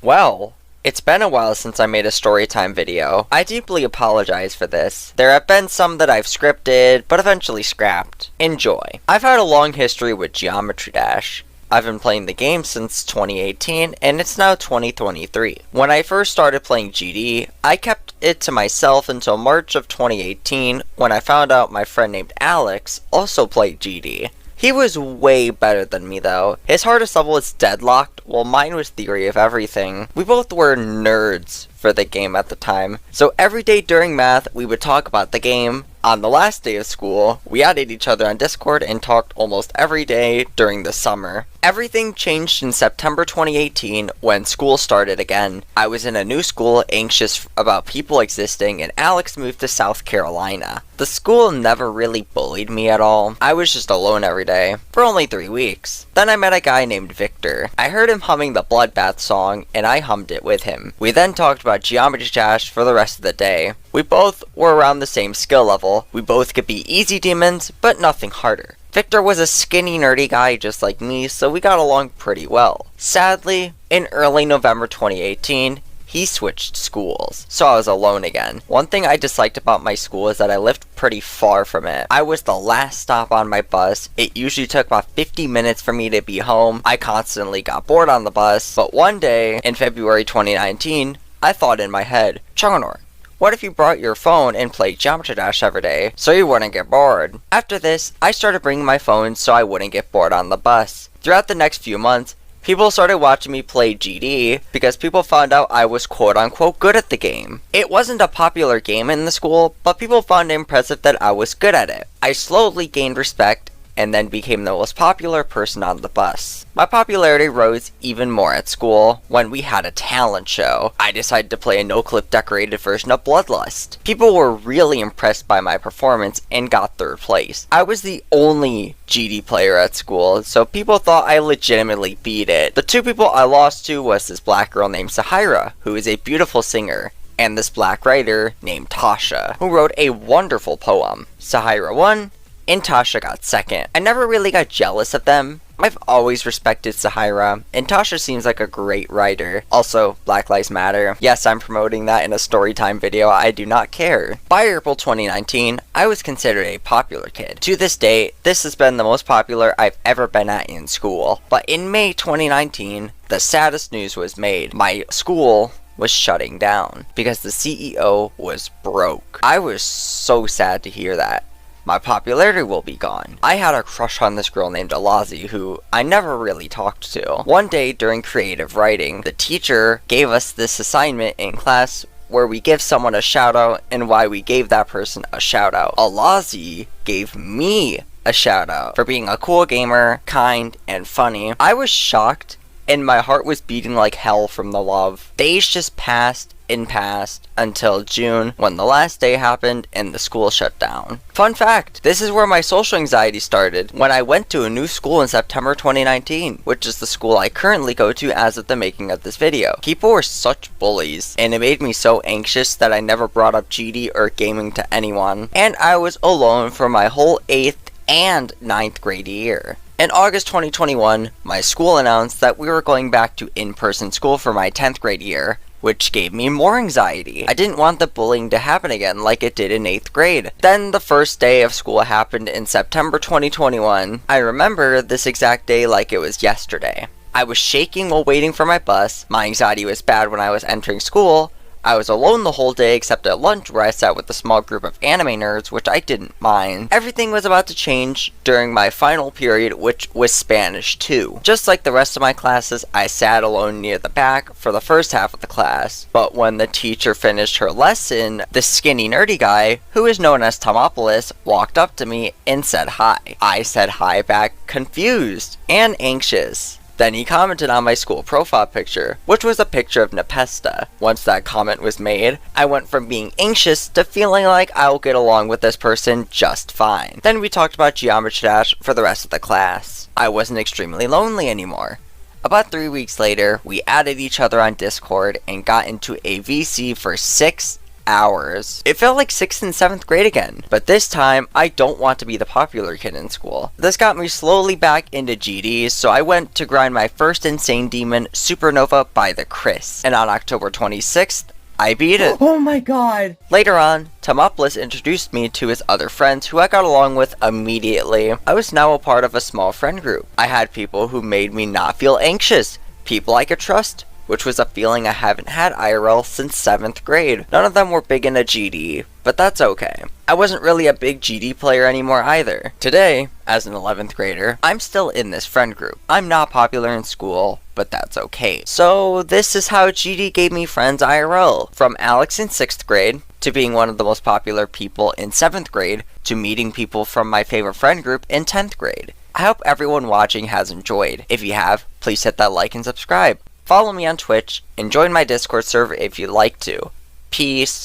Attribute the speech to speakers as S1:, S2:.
S1: Well, it's been a while since I made a Storytime video. I deeply apologize for this. There have been some that I've scripted, but eventually scrapped. Enjoy. I've had a long history with Geometry Dash. I've been playing the game since 2018, and it's now 2023. When I first started playing GD, I kept it to myself until March of 2018, when I found out my friend named Alex also played GD. He was way better than me though. His hardest level was Deadlocked, while mine was Theory of Everything. We both were nerds for the game at the time, so every day during math we would talk about the game. On the last day of school, we added each other on Discord and talked almost every day during the summer. Everything changed in September 2018 when school started again. I was in a new school, anxious about people existing, and Alex moved to South Carolina. The school never really bullied me at all. I was just alone every day, for only 3 weeks. Then I met a guy named Victor. I heard him humming the Bloodbath song, and I hummed it with him. We then talked about Geometry Dash for the rest of the day. We both were around the same skill level. We both could be easy demons, but nothing harder. Victor was a skinny, nerdy guy just like me, so we got along pretty well. Sadly, in early November 2018, he switched schools, so I was alone again. One thing I disliked about my school is that I lived pretty far from it. I was the last stop on my bus. It usually took about 50 minutes for me to be home. I constantly got bored on the bus, but one day, in February 2019, I thought in my head, Chonor, what if you brought your phone and played Geometry Dash every day so you wouldn't get bored? After this, I started bringing my phone so I wouldn't get bored on the bus. Throughout the next few months, people started watching me play GD because people found out I was quote-unquote good at the game. It wasn't a popular game in the school, but people found it impressive that I was good at it. I slowly gained respect and then became the most popular person on the bus. My popularity rose even more at school when we had a talent show. I decided to play a no-clip decorated version of Bloodlust. People were really impressed by my performance and got 3rd place. I was the only GD player at school, so people thought I legitimately beat it. The 2 people I lost to was this black girl named Sahira, who is a beautiful singer, and this black writer named Tasha, who wrote a wonderful poem. Sahira won, and Tasha got 2nd. I never really got jealous of them. I've always respected Sahira, and Tasha seems like a great writer. Also, Black Lives Matter. Yes, I'm promoting that in a Storytime video, I do not care. By April 2019, I was considered a popular kid. To this day, this has been the most popular I've ever been at in school. But in May 2019, the saddest news was made. My school was shutting down because the CEO was broke. I was so sad to hear that. My popularity will be gone. I had a crush on this girl named Alazi who I never really talked to. One day during creative writing, the teacher gave us this assignment in class where we give someone a shout out and why we gave that person a shout out. Alazi gave me a shout out for being a cool gamer, kind, and funny. I was shocked and my heart was beating like hell from the love. Days just passed and passed until June when the last day happened and the school shut down. Fun fact, this is where my social anxiety started, when I went to a new school in September 2019, which is the school I currently go to as of the making of this video. People were such bullies, and it made me so anxious that I never brought up GD or gaming to anyone, and I was alone for my whole 8th and 9th grade year. In August 2021, my school announced that we were going back to in-person school for my 10th grade year, which gave me more anxiety. I didn't want the bullying to happen again like it did in 8th grade. Then the first day of school happened in September 2021. I remember this exact day like it was yesterday. I was shaking while waiting for my bus. My anxiety was bad when I was entering school. I was alone the whole day except at lunch where I sat with a small group of anime nerds, which I didn't mind. Everything was about to change during my final period, which was Spanish 2. Just like the rest of my classes, I sat alone near the back for the first half of the class. But when the teacher finished her lesson, the skinny nerdy guy, who is known as Tomopolis, walked up to me and said hi. I said hi back, confused and anxious. Then he commented on my school profile picture, which was a picture of Nepesta. Once that comment was made, I went from being anxious to feeling like I'll get along with this person just fine. Then we talked about Geometry Dash for the rest of the class. I wasn't extremely lonely anymore. About 3 weeks later, we added each other on Discord and got into a VC for 6 hours. It felt like 6th and 7th grade again, but this time, I don't want to be the popular kid in school. This got me slowly back into GDs, so I went to grind my first Insane Demon, Supernova by the Chris, and on October 26th, I beat it.
S2: Oh my god!
S1: Later on, Tomopoulos introduced me to his other friends who I got along with immediately. I was now a part of a small friend group. I had people who made me not feel anxious, people I could trust, which was a feeling I haven't had IRL since 7th grade. None of them were big into GD, but that's okay. I wasn't really a big GD player anymore either. Today, as an 11th grader, I'm still in this friend group. I'm not popular in school, but that's okay. So this is how GD gave me friends IRL. From Alex in 6th grade, to being one of the most popular people in 7th grade, to meeting people from my favorite friend group in 10th grade. I hope everyone watching has enjoyed. If you have, please hit that like and subscribe. Follow me on Twitch, and join my Discord server if you'd like to. Peace.